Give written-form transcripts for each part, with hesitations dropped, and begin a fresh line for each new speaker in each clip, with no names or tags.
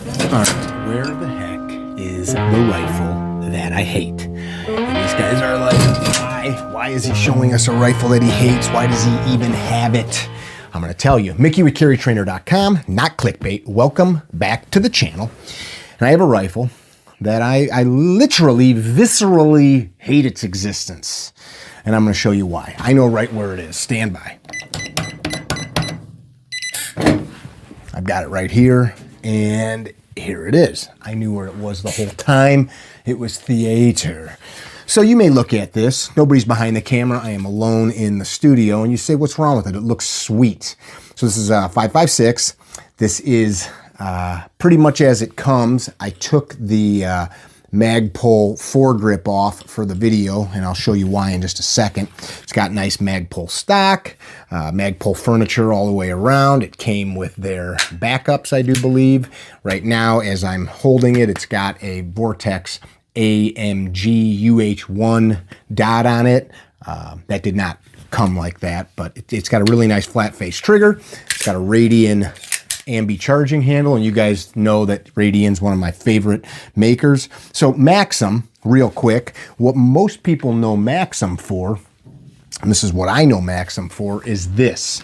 Alright, where the heck is the rifle that I hate? And these guys are like, why is he showing us a rifle that he hates? Why does he even have it? I'm going to tell you. Mickey with CarryTrainer.com, not clickbait. Welcome back to the channel. And I have a rifle that I literally, viscerally hate its existence. And I'm going to show you why. I know right where it is. Stand by. I've got it right here. And here it is. I knew where it was the whole time. It was theater. So you may look at this. Nobody's behind the camera. I am alone in the studio. And you say, what's wrong with it? It looks sweet. So this is a 5.56. This is pretty much as it comes. I took the Magpul foregrip off for the video, and I'll show you why in just a second. It's got nice Magpul stock, Magpul furniture all the way around. It came with their backups, I do believe. Right now, as I'm holding it, it's got a Vortex AMG UH1 dot on it. That did not come like that, but it's got a really nice flat face trigger. It's got a Radian ambi charging handle, and you guys know that Radian's one of my favorite makers. So Maxim, real quick, what most people know Maxim for, and this is what I know Maxim for, is this,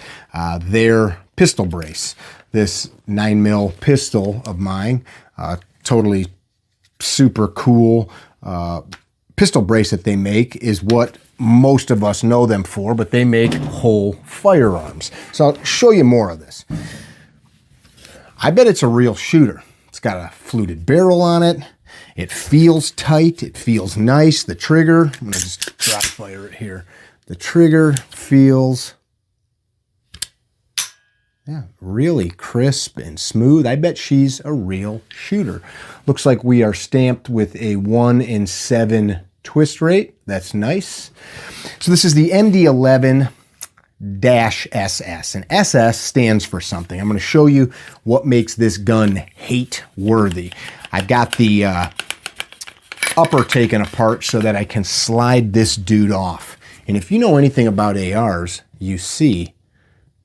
their pistol brace. This 9mm pistol of mine, totally super cool pistol brace that they make is what most of us know them for, but they make whole firearms. So I'll show you more of this. I bet it's a real shooter. It's got a fluted barrel on it. It feels tight. It feels nice. The trigger, I'm going to just drop fire it here. The trigger feels, really crisp and smooth. I bet she's a real shooter. Looks like we are stamped with a 1 in 7 twist rate. That's nice. So this is the MD11 SS, and SS stands for something. I'm going to show you what makes this gun hate-worthy. I've got the upper taken apart so that I can slide this dude off. And if you know anything about ARs, you see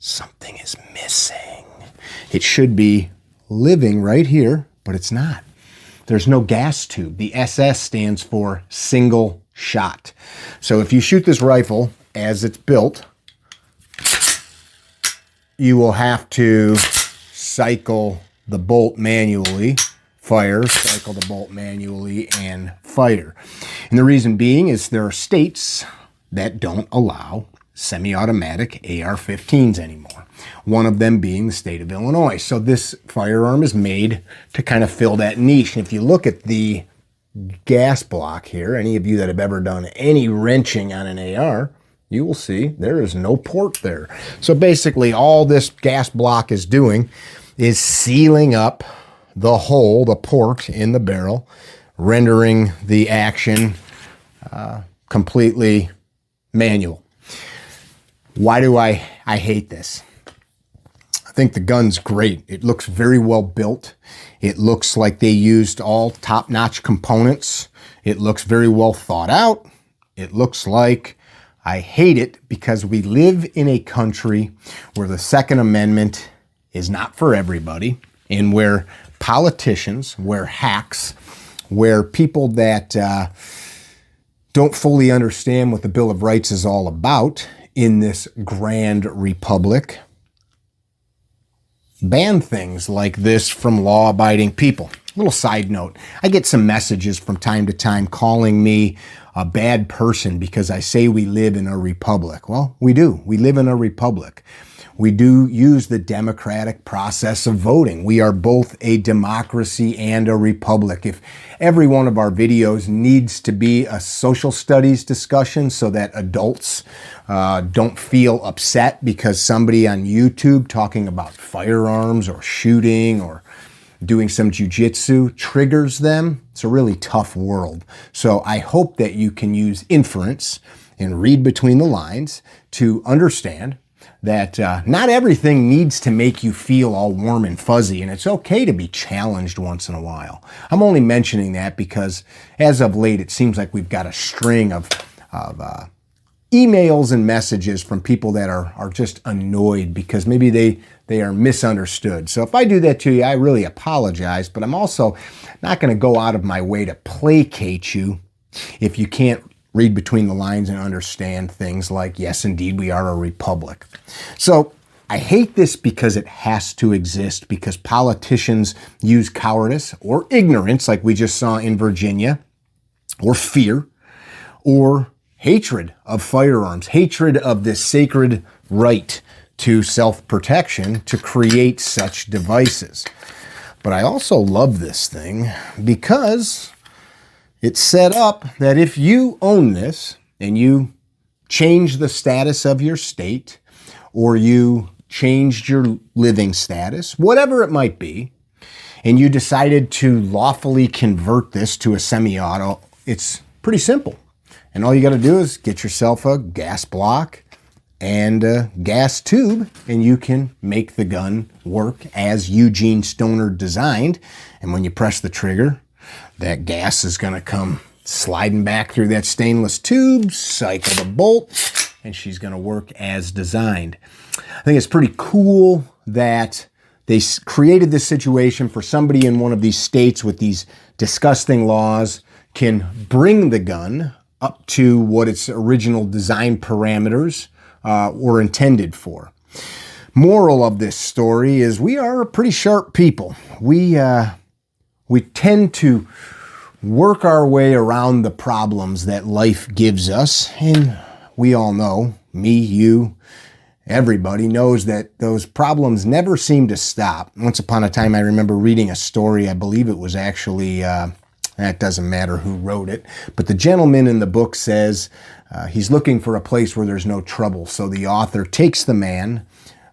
something is missing. It should be living right here, but it's not. There's no gas tube. The SS stands for single shot. So if you shoot this rifle as it's built, you will have to cycle the bolt manually, fire, cycle the bolt manually, and fire. And the reason being is there are states that don't allow semi-automatic AR-15s anymore. One of them being the state of Illinois. So this firearm is made to kind of fill that niche. And if you look at the gas block here, any of you that have ever done any wrenching on an AR, you will see there is no port there. So basically all this gas block is doing is sealing up the hole, the port in the barrel, rendering the action completely manual. Why do I hate this? I think the gun's great. It looks very well built. It looks like they used all top-notch components. It looks very well thought out. It looks like, I hate it because we live in a country where the Second Amendment is not for everybody, and where politicians, where hacks, where people that don't fully understand what the Bill of Rights is all about in this grand republic ban things like this from law-abiding people. Little side note, I get some messages from time to time calling me a bad person because I say we live in a republic. Well, we do. We live in a republic. We do use the democratic process of voting. We are both a democracy and a republic. If every one of our videos needs to be a social studies discussion so that adults don't feel upset because somebody on YouTube talking about firearms or shooting or doing some jujitsu triggers them, it's a really tough world. So I hope that you can use inference and read between the lines to understand that not everything needs to make you feel all warm and fuzzy, and it's okay to be challenged once in a while. I'm only mentioning that because as of late, it seems like we've got a string of emails and messages from people that are just annoyed because maybe they are misunderstood. So if I do that to you, I really apologize, but I'm also not going to go out of my way to placate you if you can't read between the lines and understand things like, yes, indeed, we are a republic. So I hate this because it has to exist, because politicians use cowardice or ignorance, like we just saw in Virginia, or fear, or hatred of firearms, hatred of this sacred right to self-protection to create such devices. But I also love this thing because it's set up that if you own this and you change the status of your state, or you changed your living status, whatever it might be, and you decided to lawfully convert this to a semi-auto, it's pretty simple. And all you got to do is get yourself a gas block and a gas tube, and you can make the gun work as Eugene Stoner designed. And when you press the trigger, that gas is going to come sliding back through that stainless tube, cycle the bolt, and she's going to work as designed. I think it's pretty cool that they created this situation for somebody in one of these states with these disgusting laws can bring the gun up to what its original design parameters were intended for. Moral of this story is we are a pretty sharp people. We tend to work our way around the problems that life gives us, and we all know, me, you, everybody knows that those problems never seem to stop. Once upon a time, I remember reading a story, I believe it was actually that doesn't matter who wrote it, but the gentleman in the book says he's looking for a place where there's no trouble. So the author takes the man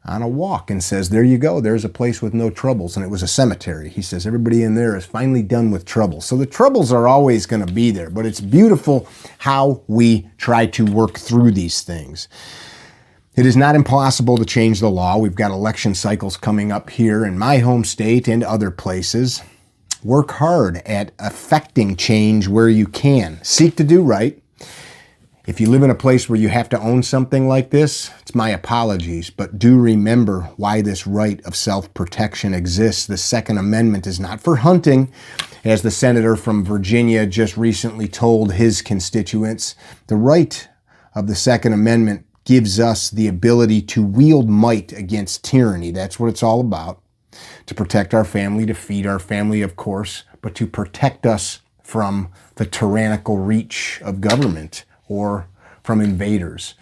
on a walk and says, there you go, there's a place with no troubles. And it was a cemetery. He says, everybody in there is finally done with trouble. So the troubles are always going to be there, but it's beautiful how we try to work through these things. It is not impossible to change the law. We've got election cycles coming up here in my home state and other places. Work hard at affecting change where you can. Seek to do right. If you live in a place where you have to own something like this, it's my apologies, but do remember why this right of self-protection exists. The Second Amendment is not for hunting, as the senator from Virginia just recently told his constituents. The right of the Second Amendment gives us the ability to wield might against tyranny. That's what it's all about. To protect our family, to feed our family, of course, but to protect us from the tyrannical reach of government or from invaders.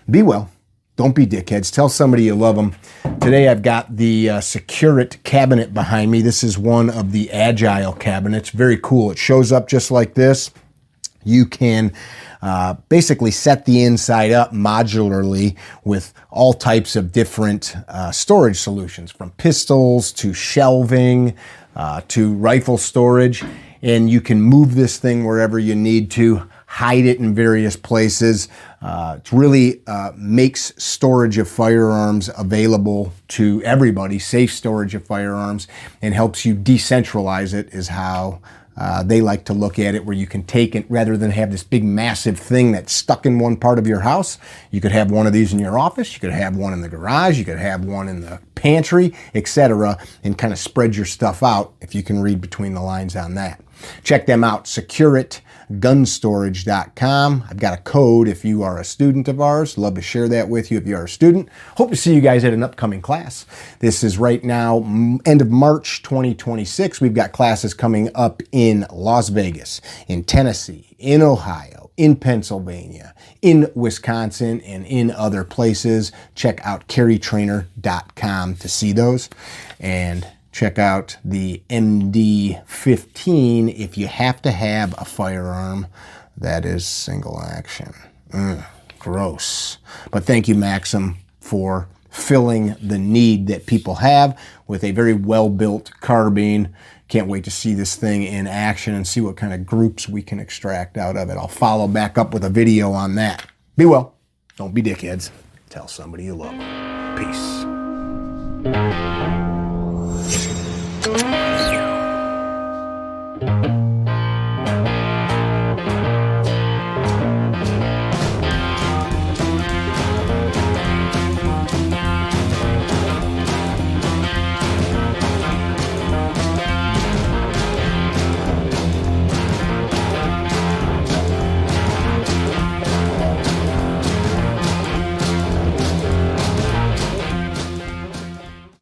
Be well. Don't be dickheads. Tell somebody you love them. Today I've got the Securit cabinet behind me. This is one of the Agile cabinets. Very cool. It shows up just like this. You can basically set the inside up modularly with all types of different storage solutions, from pistols to shelving to rifle storage. And you can move this thing wherever you need to, hide it in various places. It really makes storage of firearms available to everybody, safe storage of firearms, and helps you decentralize it is how they like to look at it, where you can take it rather than have this big massive thing that's stuck in one part of your house. You could have one of these in your office, you could have one in the garage, you could have one in the pantry, etc., and kind of spread your stuff out if you can read between the lines on that. Check them out, securitgunstorage.com. I've got a code if you are a student of ours. Love to share that with you if you are a student. Hope to see you guys at an upcoming class. This is right now, end of March 2026. We've got classes coming up in Las Vegas, in Tennessee, in Ohio, in Pennsylvania, in Wisconsin, and in other places. Check out CarryTrainer.com to see those. And check out the MD-15 if you have to have a firearm that is single action. Gross. But thank you, Maxim, for filling the need that people have with a very well-built carbine. Can't wait to see this thing in action and see what kind of groups we can extract out of it. I'll follow back up with a video on that. Be well. Don't be dickheads. Tell somebody you love them. Peace.